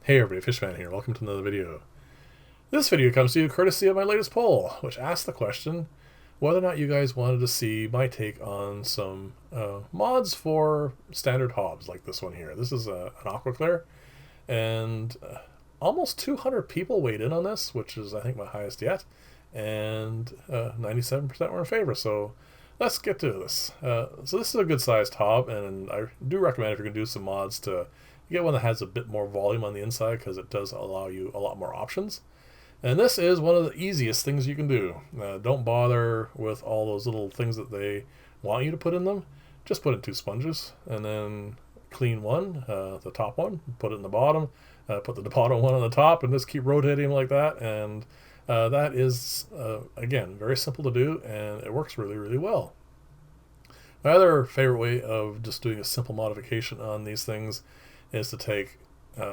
Hey everybody, Fishman here. Welcome to another video. This video comes to you courtesy of my latest poll, which asked the question whether or not you guys wanted to see my take on some mods for standard hobs like this one here. This is an AquaClear, and almost 200 people weighed in on this, which is I think my highest yet, and 97% were in favor. So let's get to this. So this is a good sized hob, and I do recommend if you're going to do some mods to get one that has a bit more volume on the inside, because it does allow you a lot more options. And this is one of the easiest things you can do. Don't bother with all those little things that they want you to put in them. Just put in two sponges and then clean one, the top one, put it in the bottom, put the bottom one on the top, and just keep rotating like that. And that is, again, very simple to do, and it works really, really well. My other favorite way of just doing a simple modification on these things is to take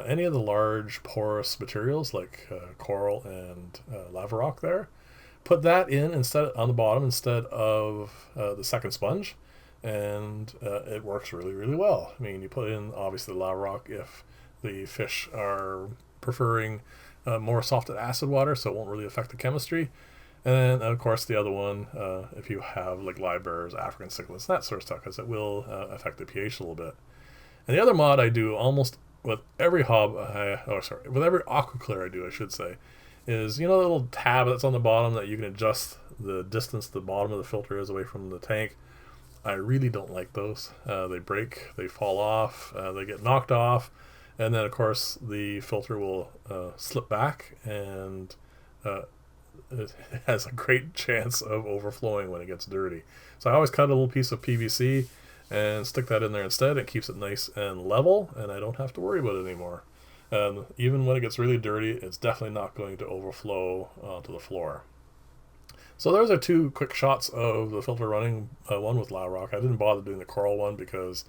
any of the large porous materials like coral and lava rock there, put that in instead on the bottom instead of the second sponge, and it works really, really well. I mean, you put in obviously the lava rock if the fish are preferring more soft acid water, so it won't really affect the chemistry. And then, of course, the other one, if you have like live bears, African cichlids, that sort of stuff, because it will affect the pH a little bit. And the other mod I do almost with every hob, with every AquaClear I do, I should say, is, you know, the little tab that's on the bottom that you can adjust the distance the bottom of the filter is away from the tank. I really don't like those. They break, they fall off, they get knocked off, and then of course the filter will slip back, and it has a great chance of overflowing when it gets dirty. So I always cut a little piece of PVC and stick that in there instead. It keeps it nice and level, and I don't have to worry about it anymore. Even when it gets really dirty, it's definitely not going to overflow onto the floor. So those are two quick shots of the filter running, one with lava rock. I didn't bother doing the coral one because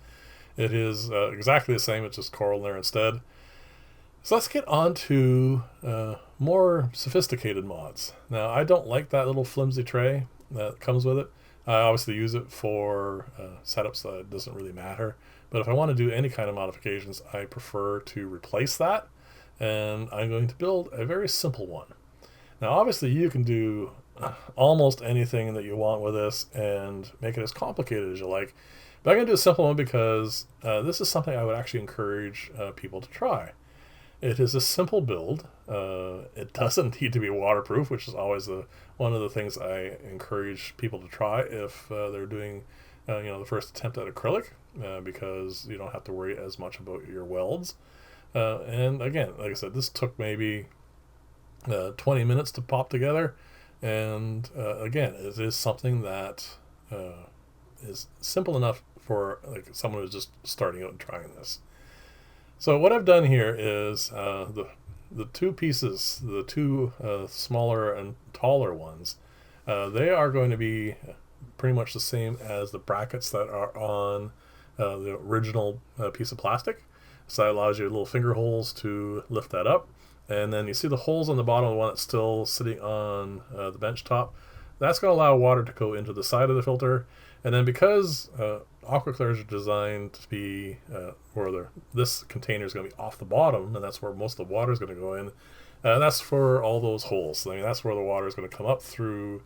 it is exactly the same, it's just coral there instead. So let's get on to more sophisticated mods. Now, I don't like that little flimsy tray that comes with it. I obviously use it for setups that it doesn't really matter. But if I want to do any kind of modifications, I prefer to replace that. And I'm going to build a very simple one. Now, obviously, you can do almost anything that you want with this and make it as complicated as you like. But I'm going to do a simple one because this is something I would actually encourage people to try. It is a simple build. It doesn't need to be waterproof, which is always one of the things I encourage people to try if they're doing the first attempt at acrylic, because you don't have to worry as much about your welds. And again, like I said, this took maybe 20 minutes to pop together. And again, it is something that is simple enough for like someone who's just starting out and trying this. So what I've done here is the two pieces, the two smaller and taller ones, they are going to be pretty much the same as the brackets that are on the original piece of plastic. So that allows you little finger holes to lift that up. And then you see the holes on the bottom of the one that's still sitting on the bench top. That's going to allow water to go into the side of the filter. And then because AquaClears are designed to be where this container is going to be off the bottom, and that's where most of the water is going to go in, that's for all those holes. I mean, that's where the water is going to come up through.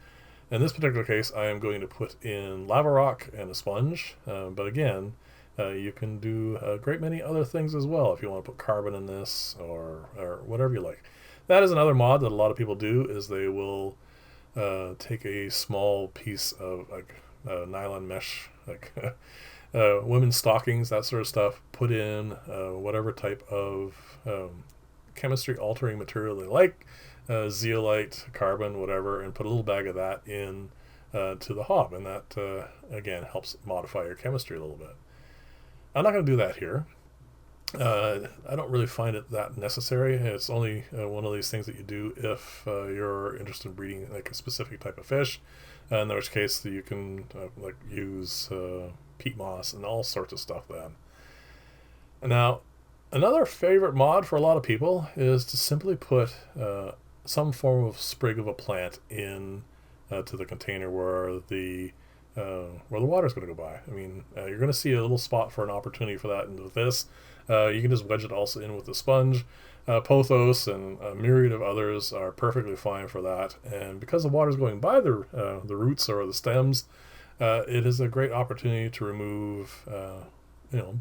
In this particular case, I am going to put in lava rock and a sponge. But again, you can do a great many other things as well if you want to put carbon in this or whatever you like. That is another mod that a lot of people do, is they will take a small piece of like nylon mesh, like women's stockings, that sort of stuff, put in whatever type of chemistry altering material they like, zeolite, carbon, whatever, and put a little bag of that in to the hob, and that again helps modify your chemistry a little bit. I'm not going to do that here. I don't really find it that necessary. It's only one of these things that you do if you're interested in breeding like a specific type of fish, in which case you can like use peat moss and all sorts of stuff then. Now, another favorite mod for a lot of people is to simply put some form of sprig of a plant in to the container where the water is going to go by. I mean, you're going to see a little spot for an opportunity for that, and with this, you can just wedge it also in with the sponge. Pothos and a myriad of others are perfectly fine for that. And because the water is going by the roots or the stems, it is a great opportunity to remove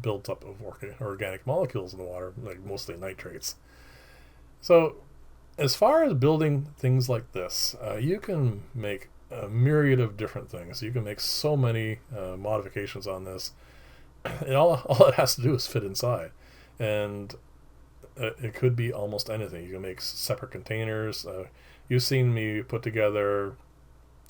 built up of organic molecules in the water, like mostly nitrates. So as far as building things like this, you can make a myriad of different things. You can make so many modifications on this. And all it has to do is fit inside. And it could be almost anything. You can make separate containers. You've seen me put together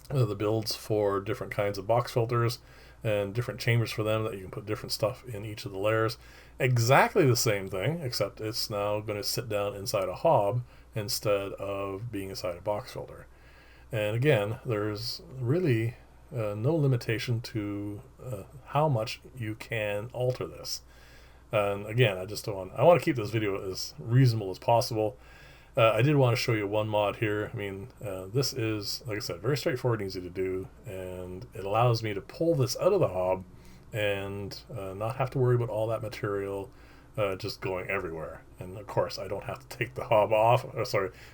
the builds for different kinds of box filters and different chambers for them that you can put different stuff in each of the layers. Exactly the same thing, except it's now going to sit down inside a hob instead of being inside a box filter. And again, there's really no limitation to how much you can alter this. And again, I want to keep this video as reasonable as possible. I did want to show you one mod here. I mean, this is, like I said, very straightforward and easy to do, and it allows me to pull this out of the hob and not have to worry about all that material just going everywhere. And of course, I don't have to take the hob off,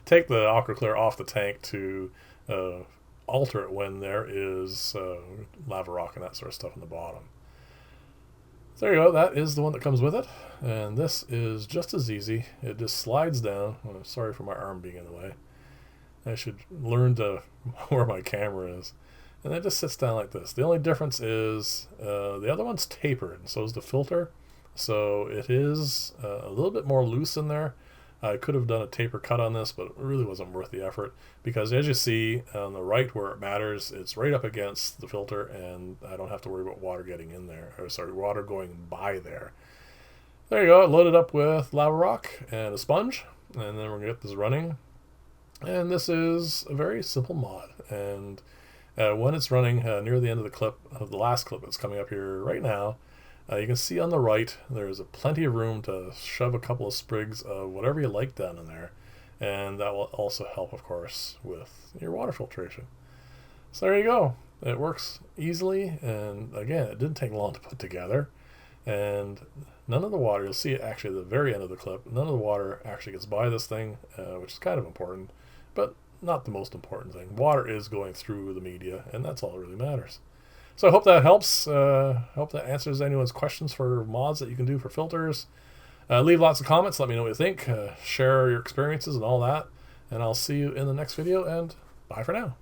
take the AquaClear off the tank to alter it when there is lava rock and that sort of stuff in the bottom. So there you go, that is the one that comes with it, and this is just as easy. It just slides down. Oh, sorry for my arm being in the way. I should learn to where my camera is. And it just sits down like this. The only difference is the other one's tapered, and so is the filter. So it is a little bit more loose in there. I could have done a taper cut on this, but it really wasn't worth the effort, because as you see on the right where it matters, it's right up against the filter, and I don't have to worry about water getting in there, water going by there. There you go, loaded up with lava rock and a sponge, and then we're going to get this running. And this is a very simple mod, and when it's running near the end of the clip, of the last clip that's coming up here right now, you can see on the right there's plenty of room to shove a couple of sprigs of whatever you like down in there, and that will also help, of course, with your water filtration. So there you go. It works easily, and again, it didn't take long to put together, and none of the water, you'll see it actually at the very end of the clip, none of the water actually gets by this thing, which is kind of important, but not the most important thing. Water is going through the media, and that's all that really matters. So I hope that helps. Hope that answers anyone's questions for mods that you can do for filters. Leave lots of comments. Let me know what you think. Share your experiences and all that. And I'll see you in the next video, and bye for now.